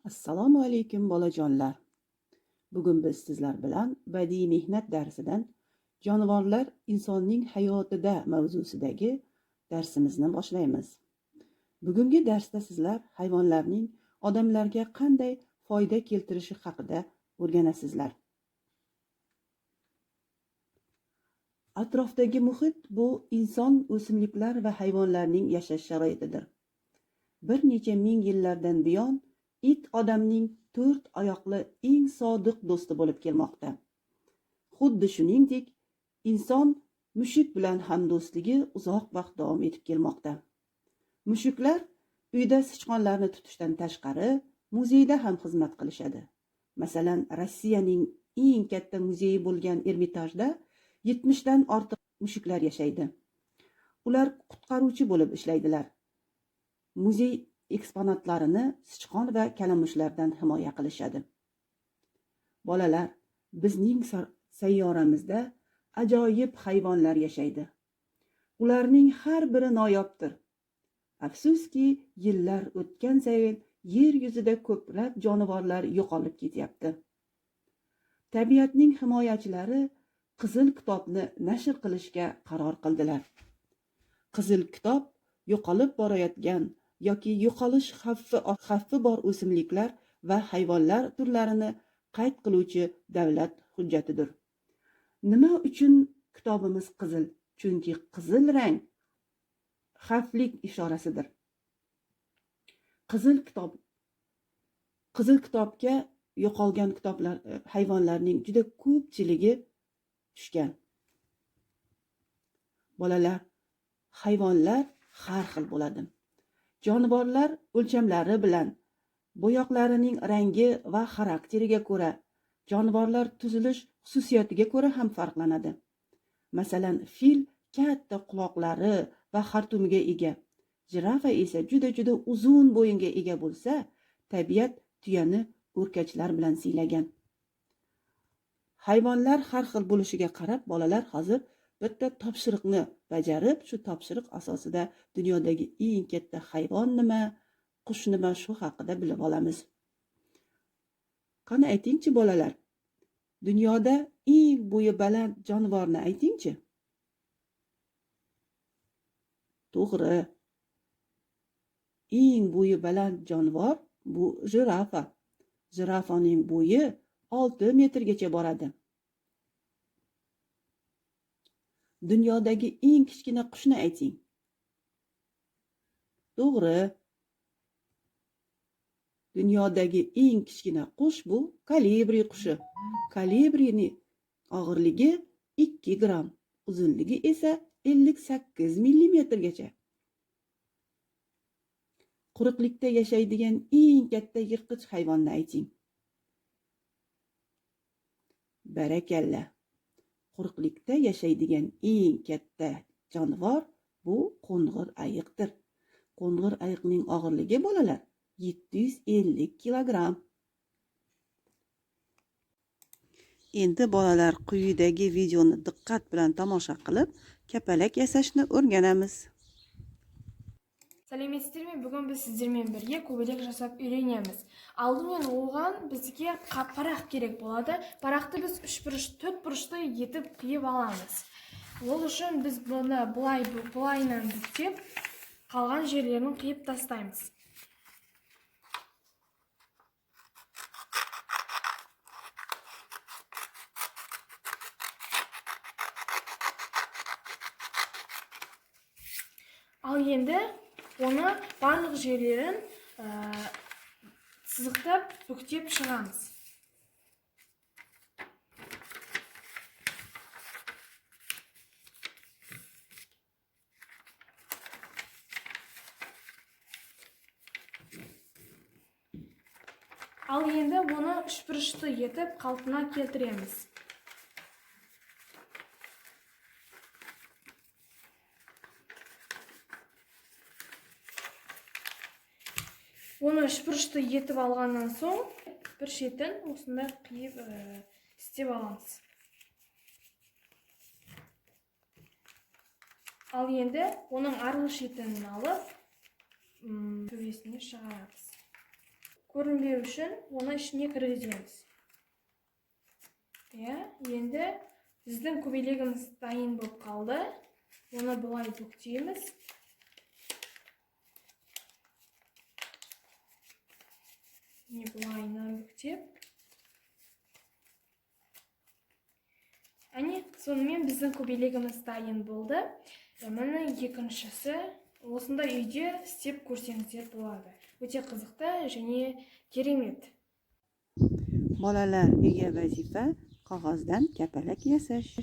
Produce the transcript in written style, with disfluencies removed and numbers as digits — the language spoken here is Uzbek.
Assalomu alaykum bolajonlar. Bugun biz sizlar bilan badiiy mehnat darsidan jonivorlar insonning hayotida mavzusidagi darsimizni boshlaymiz. Bugungi darsda sizlar hayvonlarning odamlarga qanday foyda keltirishi haqida o'rganasizlar. Atrofdagi muhit bu inson, o'simliklar va hayvonlarning yashash sharoitidir. Bir necha ming yillardan buyon it odamning 4 oyoqli eng sodiq do'sti bo'lib kelmoqda. Xuddi shuningdek, inson mushuk bilan hamdo'stligi uzoq vaqt davom etib kelmoqda. Mushuklar uyda sichqonlarni tutishdan tashqari muzeyda ham xizmat qilishadi. Masalan, Rossiyaning eng katta muzeyi bo'lgan Ermitajda 70 dan ortiq mushuklar yashaydi. Ular qutqaruvchi bo'lib ishlaydilar. Muzey eksponatlarini sichqon va kalamushlardan himoya qilishadi. Bolalar, bizning sayyoramizda ajoyib hayvonlar yashaydi. Ularning har biri noyobdir. Afsuski, yillar o'tgan sayin yer yuzida ko'plab jonivorlar yo'qolib ketyapti. Tabiatning himoyachilari Qizil kitobni nashr qilishga qaror qildilar. Qizil kitob yo'qolib borayotgan yoki yo'qolish xavfi bor o'simliklar va hayvonlar turlarini qayd qiluvchi davlat hujjatidir. Nima uchun kitobimiz qizil? Chunki qizil rang xavflik ishorasidir. Qizil kitobga yo'qolgan kitoblar hayvonlarning juda ko'pchiligi tushgan. Bolalar, hayvonlar har xil bo'ladi. Jonivorlar o'lchamlari bilan, bo'yoqlarining rangi va xarakteriga ko'ra, jonivorlar tuzilish xususiyatiga ko'ra ham farqlanadi. Masalan, fil katta quloqlari va xartumiga ega, jirafa esa juda uzun bo'yinga ega bo'lsa, tabiat tuyani o'rkachlar bilan siylagan. Hayvonlar har xil bo'lishiga qarab, bolalar hozir bitta topshiriqni bajarib, shu topshiriq asosida dunyodagi eng katta hayvon nima, qush nima, shu haqida bilib olamiz. Qani aytingchi bolalar, dunyoda eng bo'yi baland jonivorni aytingchi? To'g'ri. Eng bo'yi baland jonivor bu jirafa. Jirafaning bo'yi 6 metrgacha boradi. Dunyodagi eng kichkina qushni ayting. To'g'ri. Dunyodagi eng kichkina qush bu kolibri qushi. Kolibrining og'irligi 2 gram, uzunligi esa 58 millimetrgacha. Quruqlikda yashaydigan eng katta yirtqich hayvonni ayting. Barakalla. Quruqlikda yashaydigan eng katta jonivor bu qo'ng'ir ayiqdir. Qo'ng'ir ayiqning og'irligi bolalar 750 kilogram. Endi bolalar, quyidagi videoni diqqat bilan tomosha qilib, kapalak yasashni o'rganamiz. Salamatsizlarmi? Bugun biz sizlarga birga ko'ylak yasab o'rganamiz. Oldindan o'g'an bizga paraq kerak bo'ladi. Paraqni biz 3 burush, 4 burushda yetib qiyib olamiz. Bunun uchun biz buni bulaydan bitib, qolgan yerlerini qiyib tashlaymiz. Al endi onu bарлық жерlerin sızıqtab, бүктеп шығамыз. Al endi bunu 3 buruşta yetib қалпына keltiremiz. Onu 3 buruşta yetib alğandan soң bir шетін осындай қиып істеп аламыз. Al endi onun arғы шетін алып төбесіне шығарамыз. ko'rinbeu uchun оны ішіне кіргіземіз. Енді біздің көбелегіміз дайын болып қалды. Оны бұлай бүктейміз. Бұлайынан бүктеп. Сонымен біздің көбелегіміз дайын болды. Міне екіншісі осындай үйде істеп көрсеңіздер болады. Өте қызықты және керемет. Bolalar, uyga vazifa qog'ozdan kapalak yasash.